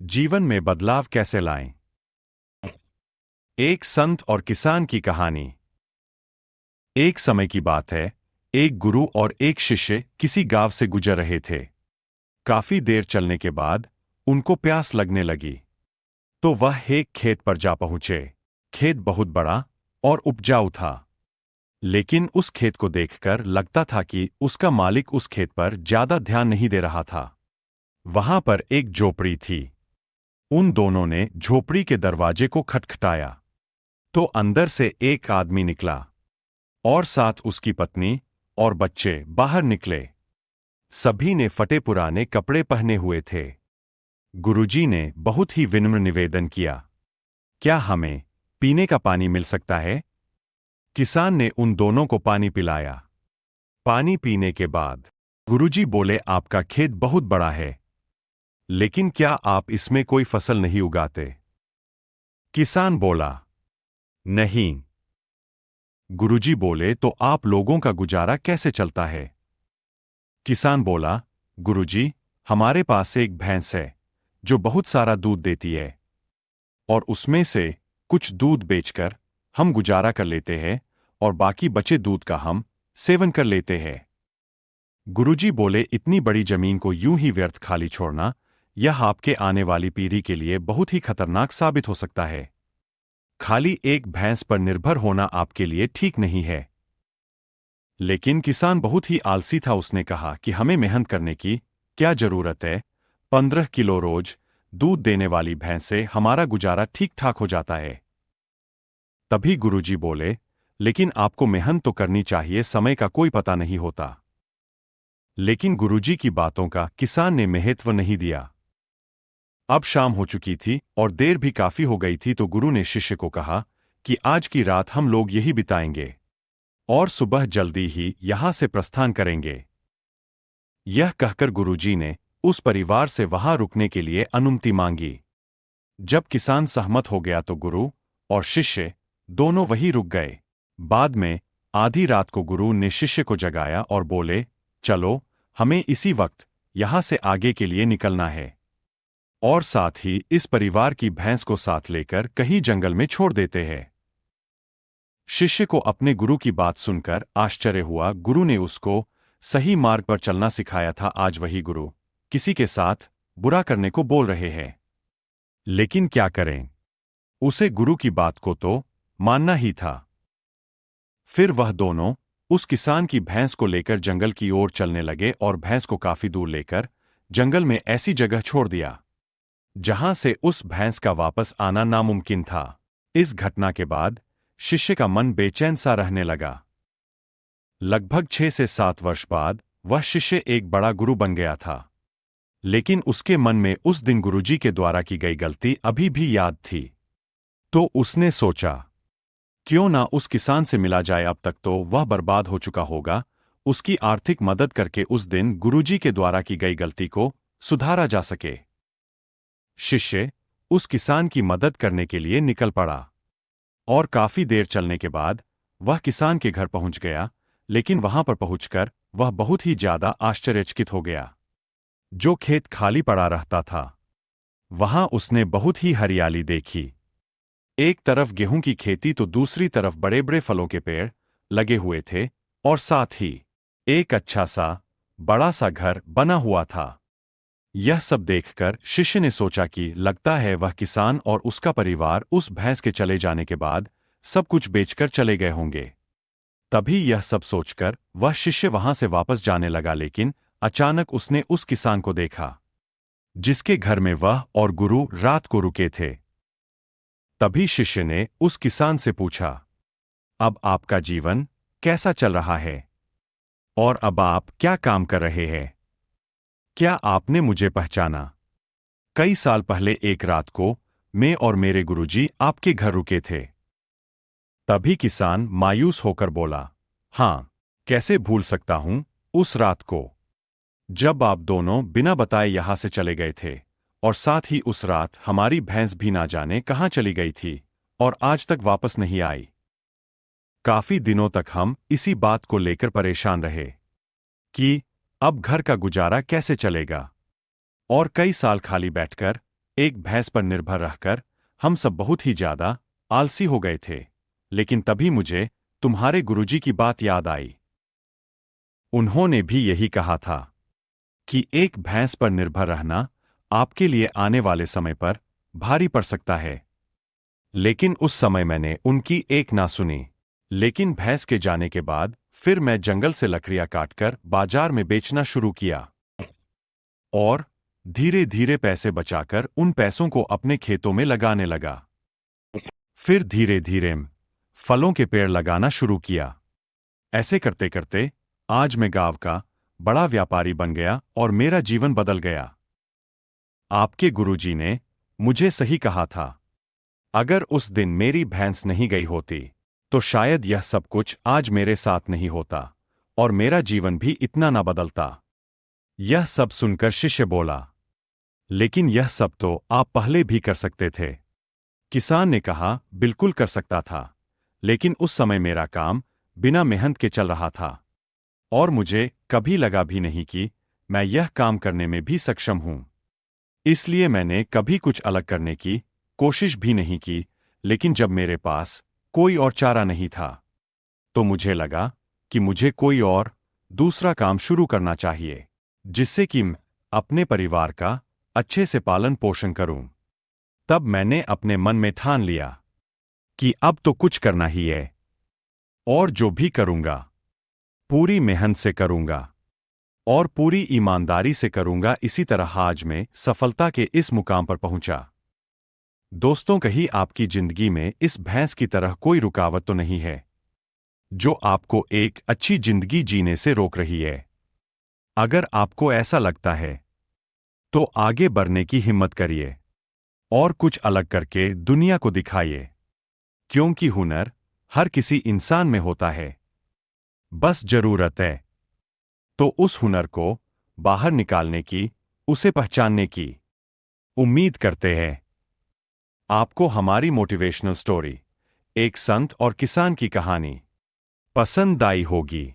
जीवन में बदलाव कैसे लाएं? एक संत और किसान की कहानी। एक समय की बात है, एक गुरु और एक शिष्य किसी गांव से गुजर रहे थे। काफी देर चलने के बाद उनको प्यास लगने लगी, तो वह एक खेत पर जा पहुंचे। खेत बहुत बड़ा और उपजाऊ था, लेकिन उस खेत को देखकर लगता था कि उसका मालिक उस खेत पर ज्यादा ध्यान नहीं दे रहा था। वहां पर एक झोपड़ी थी। उन दोनों ने झोपड़ी के दरवाजे को खटखटाया, तो अंदर से एक आदमी निकला और साथ उसकी पत्नी और बच्चे बाहर निकले। सभी ने फटे पुराने कपड़े पहने हुए थे। गुरुजी ने बहुत ही विनम्र निवेदन किया, क्या हमें पीने का पानी मिल सकता है? किसान ने उन दोनों को पानी पिलाया। पानी पीने के बाद गुरुजी बोले, आपका खेत बहुत बड़ा है, लेकिन क्या आप इसमें कोई फसल नहीं उगाते? किसान बोला, नहीं। गुरुजी बोले, तो आप लोगों का गुजारा कैसे चलता है? किसान बोला, गुरुजी, हमारे पास एक भैंस है जो बहुत सारा दूध देती है, और उसमें से कुछ दूध बेचकर हम गुजारा कर लेते हैं और बाकी बचे दूध का हम सेवन कर लेते हैं। गुरुजी बोले, इतनी बड़ी जमीन को यूं ही व्यर्थ खाली छोड़ना, यह आपके आने वाली पीढ़ी के लिए बहुत ही खतरनाक साबित हो सकता है। खाली एक भैंस पर निर्भर होना आपके लिए ठीक नहीं है। लेकिन किसान बहुत ही आलसी था। उसने कहा कि हमें मेहनत करने की क्या जरूरत है? 15 किलो रोज दूध देने वाली भैंस से हमारा गुजारा ठीक ठाक हो जाता है। तभी गुरुजी बोले, लेकिन आपको मेहनत तो करनी चाहिए, समय का कोई पता नहीं होता। लेकिन गुरुजी की बातों का किसान ने महत्व नहीं दिया। अब शाम हो चुकी थी और देर भी काफी हो गई थी, तो गुरु ने शिष्य को कहा कि आज की रात हम लोग यही बिताएंगे और सुबह जल्दी ही यहां से प्रस्थान करेंगे। यह कहकर गुरुजी ने उस परिवार से वहां रुकने के लिए अनुमति मांगी। जब किसान सहमत हो गया तो गुरु और शिष्य दोनों वहीं रुक गए। बाद में आधी रात को गुरु ने शिष्य को जगाया और बोले, चलो, हमें इसी वक्त यहां से आगे के लिए निकलना है, और साथ ही इस परिवार की भैंस को साथ लेकर कहीं जंगल में छोड़ देते हैं। शिष्य को अपने गुरु की बात सुनकर आश्चर्य हुआ। गुरु ने उसको सही मार्ग पर चलना सिखाया था। आज वही गुरु किसी के साथ बुरा करने को बोल रहे हैं। लेकिन क्या करें, उसे गुरु की बात को तो मानना ही था। फिर वह दोनों उस किसान की भैंस को लेकर जंगल की ओर चलने लगे और भैंस को काफी दूर लेकर जंगल में ऐसी जगह छोड़ दिया जहां से उस भैंस का वापस आना नामुमकिन था। इस घटना के बाद शिष्य का मन बेचैन सा रहने लगा। लगभग 6 से 7 वर्ष बाद वह शिष्य एक बड़ा गुरु बन गया था, लेकिन उसके मन में उस दिन गुरुजी के द्वारा की गई गलती अभी भी याद थी। तो उसने सोचा, क्यों ना उस किसान से मिला जाए, अब तक तो वह बर्बाद हो चुका होगा। उसकी आर्थिक मदद करके उस दिन गुरुजी के द्वारा की गई गलती को सुधारा जा सके। शिष्य उस किसान की मदद करने के लिए निकल पड़ा और काफी देर चलने के बाद वह किसान के घर पहुंच गया। लेकिन वहां पर पहुंचकर वह बहुत ही ज्यादा आश्चर्यचकित हो गया। जो खेत खाली पड़ा रहता था, वहां उसने बहुत ही हरियाली देखी। एक तरफ गेहूं की खेती तो दूसरी तरफ बड़े बड़े फलों के पेड़ लगे हुए थे, और साथ ही एक अच्छा सा बड़ा सा घर बना हुआ था। यह सब देखकर शिष्य ने सोचा कि लगता है वह किसान और उसका परिवार उस भैंस के चले जाने के बाद सब कुछ बेचकर चले गए होंगे। तभी यह सब सोचकर वह शिष्य वहां से वापस जाने लगा, लेकिन अचानक उसने उस किसान को देखा जिसके घर में वह और गुरु रात को रुके थे। तभी शिष्य ने उस किसान से पूछा, अब आपका जीवन कैसा चल रहा है और अब आप क्या काम कर रहे हैं? क्या आपने मुझे पहचाना? कई साल पहले एक रात को मैं और मेरे गुरुजी आपके घर रुके थे। तभी किसान मायूस होकर बोला, हाँ, कैसे भूल सकता हूं उस रात को, जब आप दोनों बिना बताए यहां से चले गए थे, और साथ ही उस रात हमारी भैंस भी ना जाने कहां चली गई थी और आज तक वापस नहीं आई। काफी दिनों तक हम इसी बात को लेकर परेशान रहे कि अब घर का गुजारा कैसे चलेगा, और कई साल खाली बैठकर एक भैंस पर निर्भर रहकर हम सब बहुत ही ज्यादा आलसी हो गए थे। लेकिन तभी मुझे तुम्हारे गुरुजी की बात याद आई। उन्होंने भी यही कहा था कि एक भैंस पर निर्भर रहना आपके लिए आने वाले समय पर भारी पड़ सकता है। लेकिन उस समय मैंने उनकी एक ना सुनी। लेकिन भैंस के जाने के बाद फिर मैं जंगल से लकड़ियां काटकर बाजार में बेचना शुरू किया और धीरे धीरे पैसे बचाकर उन पैसों को अपने खेतों में लगाने लगा। फिर धीरे धीरे फलों के पेड़ लगाना शुरू किया। ऐसे करते करते आज मैं गांव का बड़ा व्यापारी बन गया और मेरा जीवन बदल गया। आपके गुरुजी ने मुझे सही कहा था। अगर उस दिन मेरी भैंस नहीं गई होती तो शायद यह सब कुछ आज मेरे साथ नहीं होता और मेरा जीवन भी इतना ना बदलता। यह सब सुनकर शिष्य बोला, लेकिन यह सब तो आप पहले भी कर सकते थे। किसान ने कहा, बिल्कुल कर सकता था, लेकिन उस समय मेरा काम बिना मेहनत के चल रहा था और मुझे कभी लगा भी नहीं कि मैं यह काम करने में भी सक्षम हूं। इसलिए मैंने कभी कुछ अलग करने की कोशिश भी नहीं की। लेकिन जब मेरे पास कोई और चारा नहीं था तो मुझे लगा कि मुझे कोई और दूसरा काम शुरू करना चाहिए जिससे कि मैं अपने परिवार का अच्छे से पालन पोषण करूं। तब मैंने अपने मन में ठान लिया कि अब तो कुछ करना ही है और जो भी करूंगा पूरी मेहनत से करूंगा और पूरी ईमानदारी से करूंगा। इसी तरह आज मैं सफलता के इस मुकाम पर पहुंचा। दोस्तों, कहीं आपकी जिंदगी में इस भैंस की तरह कोई रुकावट तो नहीं है जो आपको एक अच्छी जिंदगी जीने से रोक रही है? अगर आपको ऐसा लगता है तो आगे बढ़ने की हिम्मत करिए और कुछ अलग करके दुनिया को दिखाइए, क्योंकि हुनर हर किसी इंसान में होता है। बस जरूरत है तो उस हुनर को बाहर निकालने की, उसे पहचानने की। उम्मीद करते हैं आपको हमारी मोटिवेशनल स्टोरी, एक संत और किसान की कहानी, पसंद आई होगी।